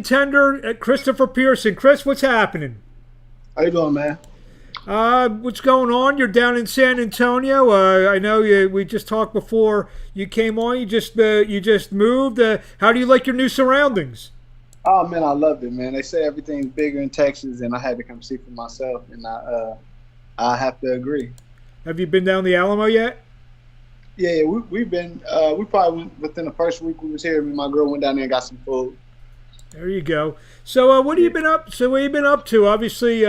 contender, Christopher Pearson. Chris, what's happening? How you doing, man? What's going on? You're down in San Antonio. I know we just talked before you came on. You just moved. How do you like your new surroundings? Oh man, I loved it, man. They say everything's bigger in Texas, and I had to come see for myself, and I have to agree. Have you been down the Alamo yet? Yeah, we've been. We probably went within the first week we was here. Me and my girl went down there and got some food. There you go. So what have you been up? So what have you been up to? Obviously,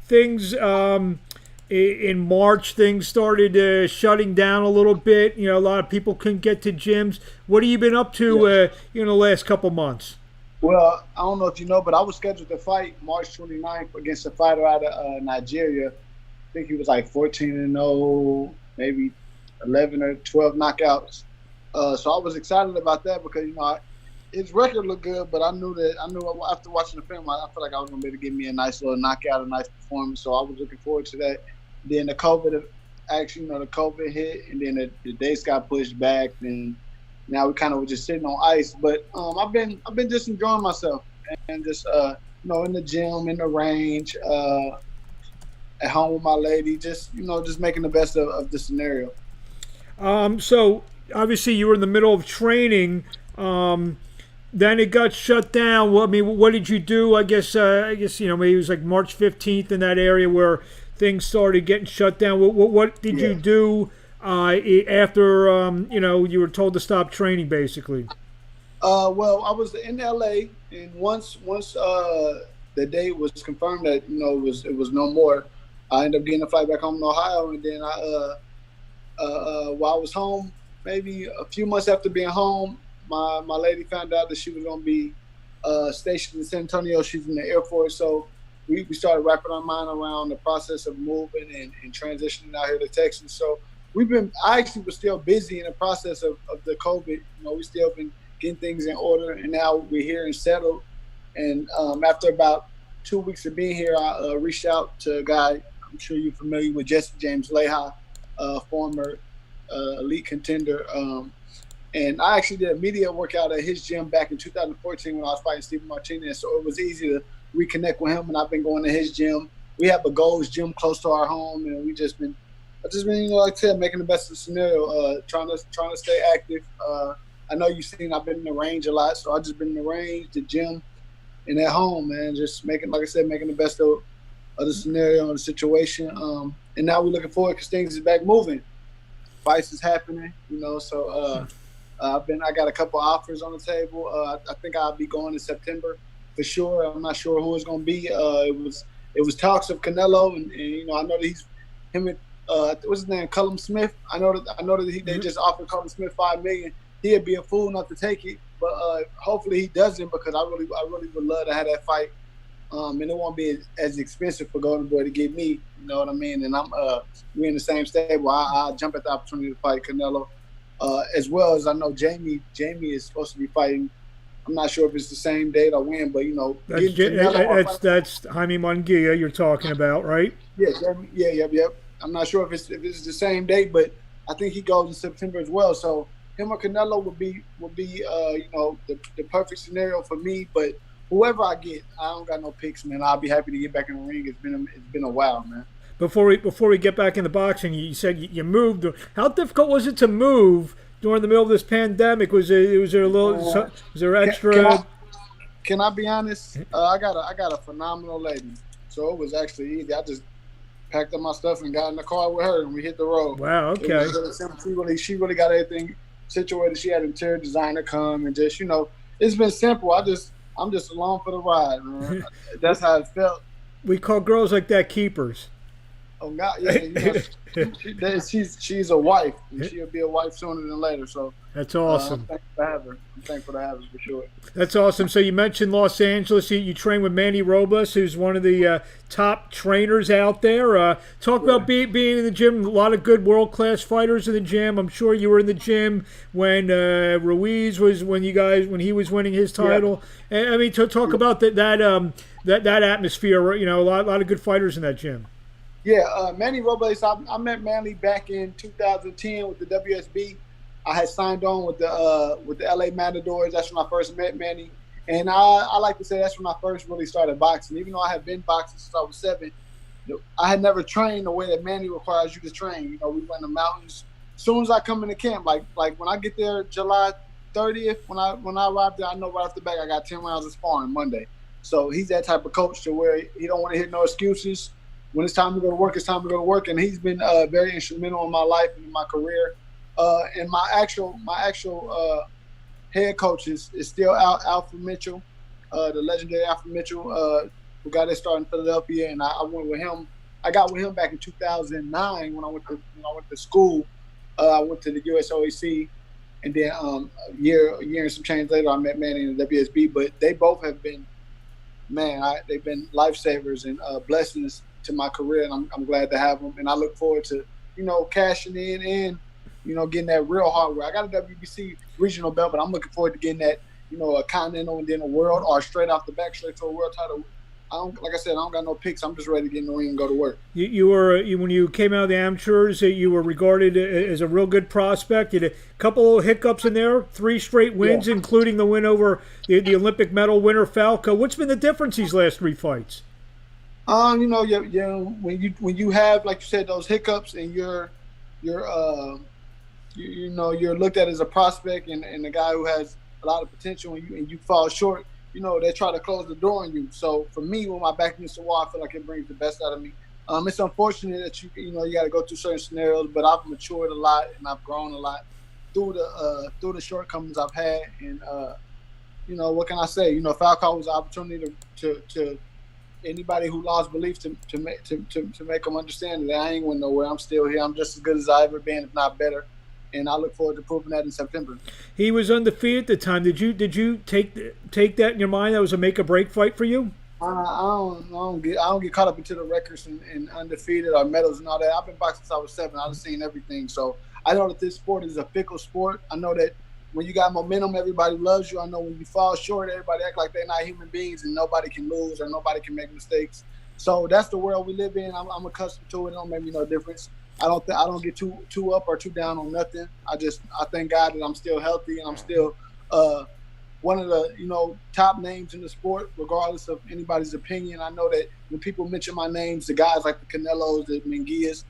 things in March, things started shutting down a little bit. You know, a lot of people couldn't get to gyms. What have you been up to? The last couple months. Well, I don't know if you know, but I was scheduled to fight March 29th against a fighter out of Nigeria. I think he was like 14-0, maybe 11 or 12 knockouts. So I was excited about that because his record looked good, but I knew after watching the film, I felt like I was gonna be able to give me a nice little knockout, a nice performance. So I was looking forward to that. Then the COVID hit, and then the dates got pushed back, and now we kind of were just sitting on ice. But I've been just enjoying myself and just in the gym, in the range, at home with my lady, just making the best of the scenario. So obviously you were in the middle of training. Then it got shut down. Well, I mean, what did you do? I guess maybe it was like March 15th in that area where things started getting shut down. What did you do after you were told to stop training, basically? Well, I was in LA, and once the date was confirmed that it was no more, I ended up getting a flight back home to Ohio, and then while I was home, maybe a few months after being home, my lady found out that she was going to be stationed in San Antonio. She's in the Air Force, so we started wrapping our mind around the process of moving and transitioning out here to Texas. So I actually was still busy in the process of the COVID. We still been getting things in order, and now we're here and settled. And after about 2 weeks of being here, I reached out to a guy, I'm sure you're familiar with, Jesse James Leha, former elite contender. And I actually did a media workout at his gym back in 2014 when I was fighting Stephen Martinez. So it was easy to reconnect with him, and I've been going to his gym. We have a Gold's gym close to our home, and I've just been, like I said, making the best of the scenario, trying to stay active. I know you've seen I've been in the range a lot, so I've just been in the range, the gym, and at home, man. Just making the best of the scenario and the situation. And now we're looking forward because things is back moving. Fights is happening, so I got a couple offers on the table. I think I'll be going in September for sure. I'm not sure who it's going to be. It was talks of Canelo, and I know that him and what's his name, Cullum Smith. I know that they just offered Cullum Smith $5 million. He'd be a fool not to take it, but hopefully he doesn't, because I really would love to have that fight. And it won't be as expensive for Golden Boy to get me. You know what I mean? And we're in the same stable. I'll jump at the opportunity to fight Canelo. As well as I know Jamie is supposed to be fighting. I'm not sure if it's the same date or when, but that's Jaime Munguia you're talking about, right? Yeah, Jamie, yep. I'm not sure if it's the same date, but I think he goes in September as well. So him or Canelo would be the perfect scenario for me. But whoever I get, I don't got no picks, man. I'll be happy to get back in the ring. It's been a while, man. Before we get back into boxing, you said you moved. How difficult was it to move during the middle of this pandemic? Was there extra? Can I be honest? I got a phenomenal lady, so it was actually easy. I just packed up my stuff and got in the car with her, and we hit the road. Wow, okay. She really got everything situated. She had an interior designer come, and just it's been simple. I'm just along for the ride, man. That's how it felt. We call girls like that keepers. Oh God, yeah, she's a wife, and she'll be a wife sooner than later. So that's awesome. I'm thankful to have her for sure. That's awesome. So you mentioned Los Angeles. You train with Manny Robles, who's one of the top trainers out there. Talk about being in the gym. A lot of good world-class fighters in the gym. I'm sure you were in the gym when Ruiz was when he was winning his title. Yeah. And I mean, to talk about that atmosphere. A lot of good fighters in that gym. Yeah, Manny Robles. I met Manny back in 2010 with the WSB. I had signed on with the LA Matadors. That's when I first met Manny, And I like to say that's when I first really started boxing. Even though I had been boxing since I was 7, I had never trained the way that Manny requires you to train. You know, we went in the mountains. As soon as I come into camp, like when I get there July 30th, when I arrive there, I know right off the back I got 10 rounds of sparring Monday. So he's that type of coach to where he don't want to hear no excuses. When it's time to go to work, it's time to go to work. And he's been very instrumental in my life and in my career. And my actual head coach is still Alfred Mitchell, the legendary Alfred Mitchell, who got that start in Philadelphia. And I went with him. I got with him back in 2009 when I went to school. I went to the USOAC. And then a year and some change later, I met Manny in the WSB. But they both have been, they've been lifesavers and blessings to my career, and I'm glad to have them. And I look forward to, cashing in and, getting that real hardware. I got a WBC regional belt, but I'm looking forward to getting that, a continental and then a world, or straight off the back, straight to a world title. Like I said, I don't got no picks. I'm just ready to get in the ring and go to work. You were when you came out of the amateurs, you were regarded as a real good prospect. You had a couple of hiccups in there, 3 straight wins, including the win over the Olympic medal winner Falco. What's been the difference these last 3 fights? When you have, like you said, those hiccups, and you're looked at as a prospect and a guy who has a lot of potential, and you fall short. They try to close the door on you. So for me, when my back against the wall, I feel like it brings the best out of me. It's unfortunate that you got to go through certain scenarios, but I've matured a lot and I've grown a lot through the shortcomings I've had. And what can I say? Falco was an opportunity to anybody who lost belief to make them understand that I ain't going nowhere. I'm still here. I'm just as good as I ever been, if not better. And I look forward to proving that in September. He was undefeated at the time. Did you take that in your mind? That was a make or break fight for you? I don't get caught up into the records and undefeated or medals and all that. I've been boxing since I was 7. I've seen everything. So I know that this sport is a fickle sport. I know that when you got momentum, everybody loves you. I know when you fall short, everybody act like they're not human beings and nobody can lose or nobody can make mistakes. So that's the world we live in. I'm accustomed to it. It don't make me no difference. I don't get too up or too down on nothing. I thank God that I'm still healthy and I'm still one of the top names in the sport, regardless of anybody's opinion. I know that when people mention my names, the guys like the Canelos, the Mengias,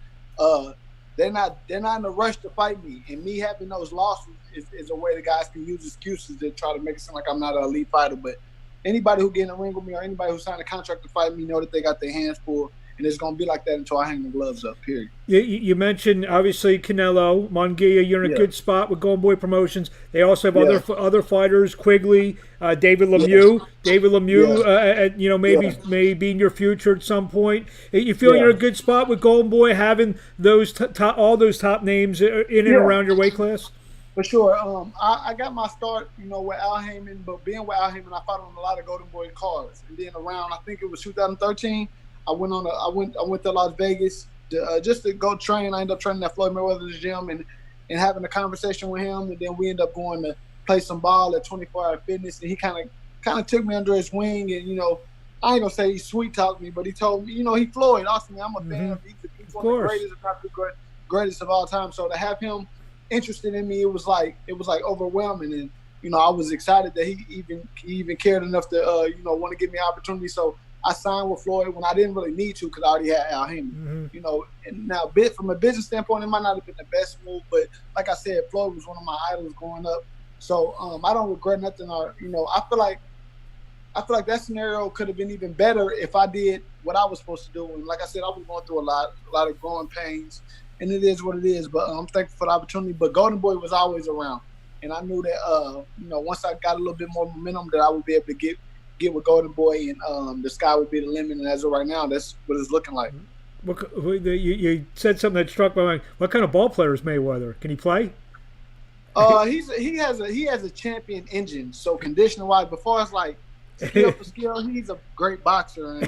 they're not in a rush to fight me. And me having those losses is a way the guys can use excuses to try to make it seem like I'm not an elite fighter. But anybody who get in the ring with me or anybody who signed a contract to fight me know that they got their hands full. And it's going to be like that until I hang the gloves up, period. You mentioned, obviously, Canelo, Munguia. You're in a good spot with Golden Boy Promotions. They also have other fighters, Quigley, David Lemieux. Yes. David Lemieux, may be in your future at some point. You feel you're in a good spot with Golden Boy having those all those top names in and around your weight class? For sure. I got my start, with Al Heyman. But being with Al Heyman, I fought on a lot of Golden Boy cards. And then around, I think it was 2013, I went to Las Vegas just to go train. I ended up training at Floyd Mayweather's gym and having a conversation with him. And then we ended up going to play some ball at 24 Hour Fitness. And he kind of took me under his wing. And, I ain't going to say he sweet talked me, but he told me, he Floyd. Austin, I'm a fan of him. He's one of the greatest, if not the greatest of all time. So to have him interested in me, it was like overwhelming. And, I was excited that he even cared enough to, want to give me an opportunity. So I signed with Floyd when I didn't really need to because I already had Al Heyman. And now from a business standpoint, it might not have been the best move, but like I said, Floyd was one of my idols growing up. So I don't regret nothing. Or I feel like that scenario could have been even better if I did what I was supposed to do. And like I said, I was going through a lot of growing pains, and it is what it is. But I'm thankful for the opportunity. But Golden Boy was always around, and I knew that once I got a little bit more momentum, that I would be able to get with Golden Boy, and the sky would be the limit. And as of right now, that's what it's looking like. You said something that struck my mind. What kind of ball player is Mayweather? Can he play? He has a champion engine. So conditioning wise, before it's like skill for skill, he's a great boxer, and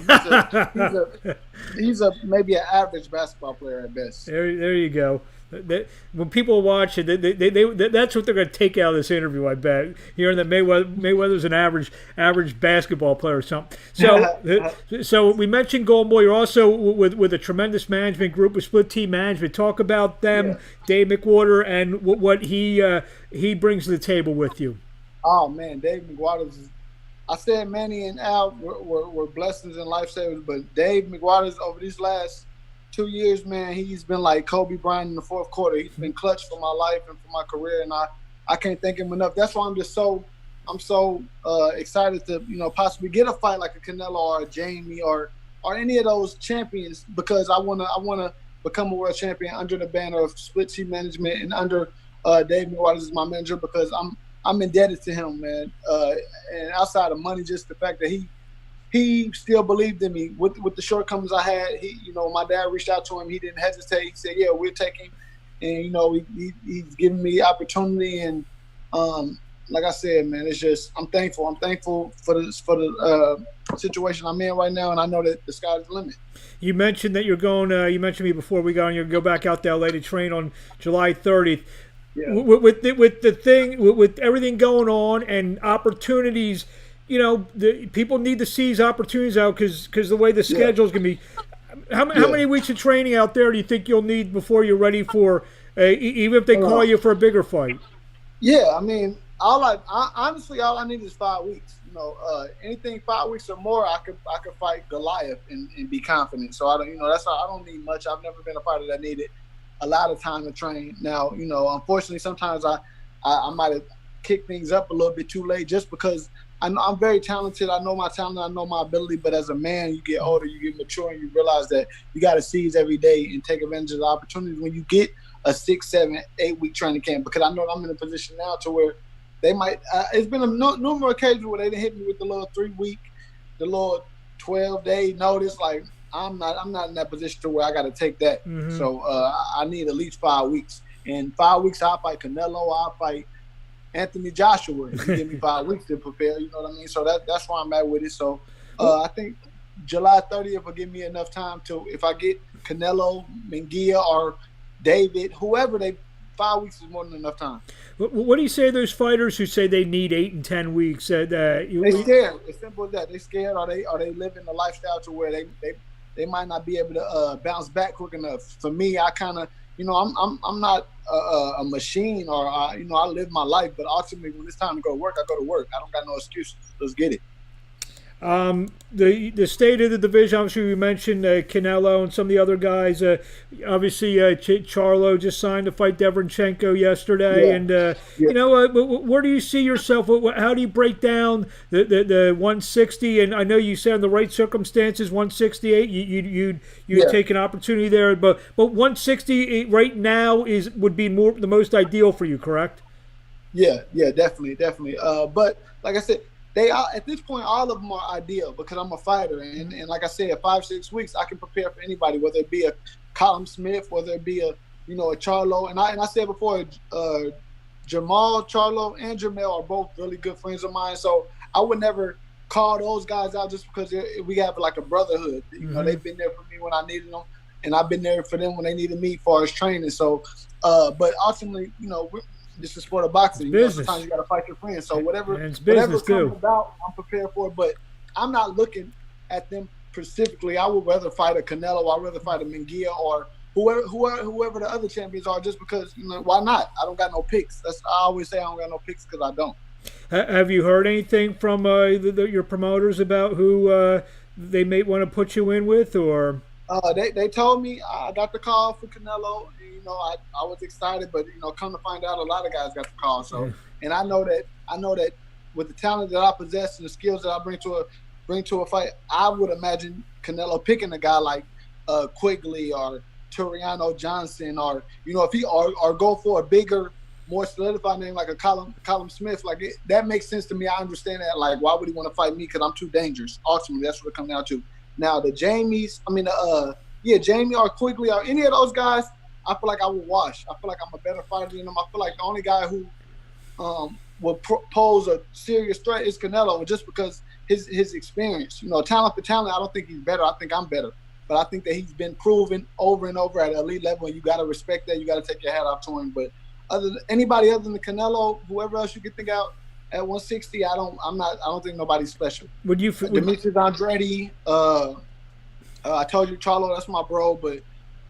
he's a maybe an average basketball player at best. There you go. When people watch it, that's what they're going to take out of this interview. I bet hearing that Mayweather's an average basketball player or something. So we mentioned Golden Boy. You're also with a tremendous management group with Split Team Management. Talk about them, Dave McWater, and what he brings to the table with you. Oh man, Dave McWater I said Manny and Al were blessings and lifesavers, but Dave McWaters over these last 2 years, man, he's been like Kobe Bryant in the fourth quarter. He's been clutch for my life and for my career, and I can't thank him enough. That's why I'm so excited to possibly get a fight like a Canelo or a Jamie or any of those champions, because I wanna become a world champion under the banner of Split Sea Management and under Dave McWaters as my manager, because I'm indebted to him, man. And outside of money, just the fact that he still believed in me with the shortcomings I had. My dad reached out to him. He didn't hesitate. He said, "Yeah, we'll take him." And he's giving me opportunity. And like I said, man, it's just I'm thankful. I'm thankful for the situation I'm in right now, and I know that the sky's the limit. You mentioned that you're going. You mentioned me before we got on. You're going to go back out to LA to train on July 30th. Yeah. With everything going on and opportunities, the people need to seize opportunities out because the way the schedule's going to be. How many weeks of training out there do you think you'll need before you're ready for, even if they call you for a bigger fight? Yeah, I mean, honestly, all I need is 5 weeks. Anything 5 weeks or more, I could fight Goliath and be confident. So I don't need much. I've never been a fighter that needed a lot of time to train. Now, unfortunately, sometimes I might have kicked things up a little bit too late, just because I'm very talented. I know my talent. I know my ability. But as a man, you get older, you get mature, and you realize that you got to seize every day and take advantage of the opportunities when you get a 6, 7, 8 week training camp. Because I know I'm in a position now to where they might. It's been a numerous occasions where they didn't hit me with the little 3 week, the little 12-day notice. Like I'm not in that position to where I got to take that. Mm-hmm. So I need at least 5 weeks. In 5 weeks, I'll fight Canelo. I'll fight Anthony Joshua. If you give me 5 weeks to prepare, you know what I mean? So that's where I'm at with it. So I think July 30th will give me enough time to, if I get Canelo, Munguia, or David, whoever, 5 weeks is more than enough time. What do you say to those fighters who say they need 8 and 10 weeks? They scared. It's simple as that. They scared, or they living a lifestyle to where they might not be able to bounce back quick enough. For me, I kind of, I'm not a machine, or I live my life. But ultimately, when it's time to go to work, I go to work. I don't got no excuses. Let's get it. The state of the division, obviously we mentioned Canelo and some of the other guys. Obviously, Charlo just signed to fight Deverenchenko yesterday. Yeah. And where do you see yourself? How do you break down the 160? And I know you said in the right circumstances, 168, you'd take an opportunity there. But 160 right now would be the most ideal for you, correct? Yeah, definitely. But like I said, they are, at this point, all of them are ideal because I'm a fighter. And like I said, 5-6 weeks, I can prepare for anybody, whether it be a Colin Smith, whether it be a Charlo. And I said before, Jamal, Charlo, and Jamel are both really good friends of mine. So I would never call those guys out just because we have like a brotherhood. Mm-hmm. They've been there for me when I needed them, and I've been there for them when they needed me as far as training. So, but ultimately, this is sport of boxing. Sometimes you got to fight your friends. So whatever comes about, I'm prepared for it. But I'm not looking at them specifically. I would rather fight a Canelo. I'd rather fight a Munguia or whoever the other champions are, just because, why not? I don't got no picks. I always say I don't got no picks because I don't. Have you heard anything from your promoters about who they may want to put you in with, or? They told me I got the call for Canelo. I was excited, but come to find out, a lot of guys got the call. So, and I know that with the talent that I possess and the skills that I bring to a fight, I would imagine Canelo picking a guy like Quigley or Toriano Johnson, or if he or go for a bigger, more solidified name like a Colin Smith. Like that makes sense to me. I understand that. Like, why would he want to fight me? Because I'm too dangerous. Ultimately, that's what it comes down to. Now the Jamies, Jamie or Quigley or any of those guys, I feel like I would wash. I feel like I'm a better fighter than them. I feel like the only guy who will pose a serious threat is Canelo, just because his experience. Talent for talent, I don't think he's better. I think I'm better. But I think that he's been proven over and over at an elite level, and you got to respect that. You got to take your hat off to him. But anybody other than Canelo, whoever else you could think out at 160, I don't think nobody's special. Demetrius Andrade, I told you Charlo, that's my bro, but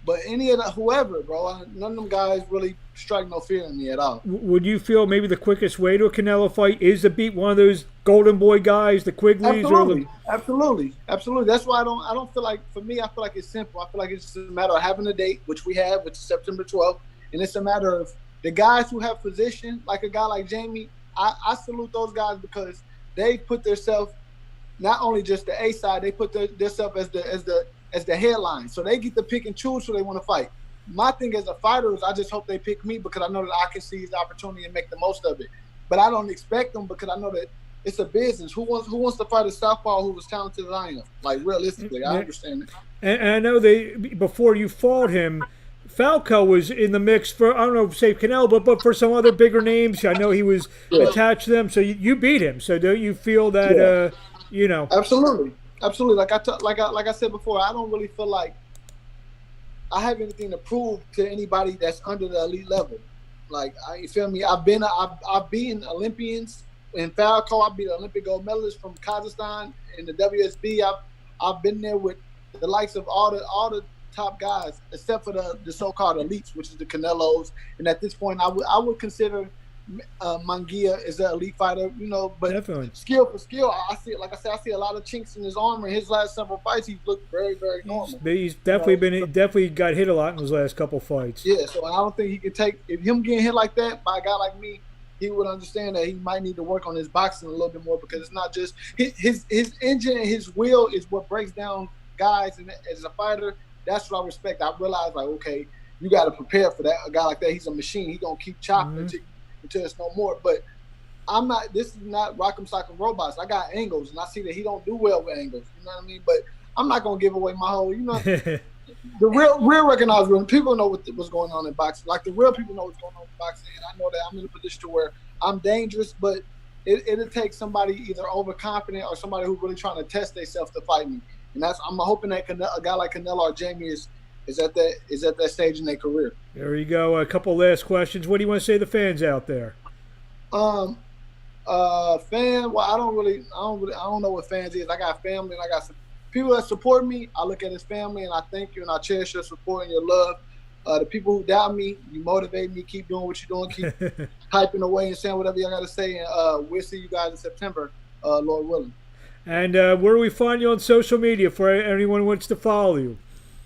But any of the whoever, bro, none of them guys really strike no fear in me at all. Would you feel maybe the quickest way to a Canelo fight is to beat one of those Golden Boy guys, the Quigleys? Absolutely. That's why I don't feel like, for me, I feel like it's simple. I feel like it's just a matter of having a date, which we have, which is September 12th. And it's a matter of the guys who have position, like a guy like Jamie. I salute those guys because they put themselves, not only just the A side, they put themselves as the headline. So they get to pick and choose who they want to fight. My thing as a fighter is I just hope they pick me because I know that I can seize the opportunity and make the most of it. But I don't expect them because I know that it's a business. Who wants to fight a southpaw who was talented as I am? Like, realistically, I understand it. And I know before you fought him, Falco was in the mix for, I don't know, say Canelo, but for some other bigger names. I know he was attached to them. So you beat him. So don't you feel that, you know? Absolutely. Like I said before, I don't really feel like I have anything to prove to anybody that's under the elite level. Like, you feel me? I've beaten Olympians in Falco. I beat an Olympic gold medalist from Kazakhstan in the WSB. I've been there with the likes of all the top guys, except for the so-called elites, which is the Canelos. And at this point, I would consider Munguia is an elite fighter, you know, but definitely. Skill for skill, I see it. Like I said, I see a lot of chinks in his armor. In his last several fights, he's looked very, very normal. He's definitely definitely got hit a lot in his last couple fights. Yeah, so I don't think he could take, if him getting hit like that by a guy like me, he would understand that he might need to work on his boxing a little bit more because it's not just his engine and his will is what breaks down guys. And as a fighter, that's what I respect. I realize, like, okay, you got to prepare for that. A guy like that, he's a machine. He's gonna keep chopping until it's no more. But I'm not. This is not Rock'em Sock'em Robots. I got angles, and I see that he don't do well with angles. You know what I mean? But I'm not gonna give away my whole. You know, the real recognized real people know what's going on in boxing. Like the real people know what's going on in boxing, and I know that I'm in a position to where I'm dangerous, but it'll take somebody either overconfident or somebody who's really trying to test themselves to fight me. And I'm hoping that a guy like Canelo or Jamie is at that stage in their career. There you go. A couple last questions. What do you want to say to the fans out there? Well, I don't know what fans is. I got family and I got some people that support me. I look at as family and I thank you and I cherish your support and your love. The people who doubt me, you motivate me. Keep doing what you're doing. Keep typing away and saying whatever you got to say. And we'll see you guys in September, Lord willing. And where do we find you on social media for anyone who wants to follow you?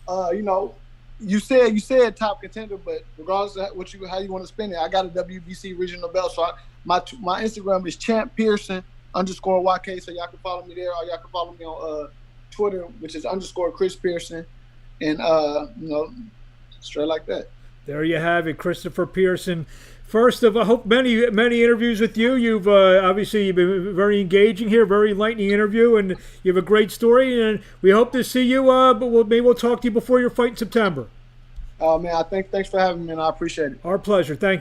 You know, you said top contender, but regardless of how you want to spend it, I got a WBC regional belt. So my Instagram is champ Pearson _YK. So y'all can follow me there, or y'all can follow me on Twitter, which is _Chris Pearson, and you know, straight like that. There you have it, Christopher Pearson. First of, I hope many interviews with you. You've obviously you've been very engaging here, very enlightening interview, and you have a great story. And we hope to see you. But maybe we'll talk to you before your fight in September. Oh man, thanks for having me, and I appreciate it. Our pleasure. Thank you.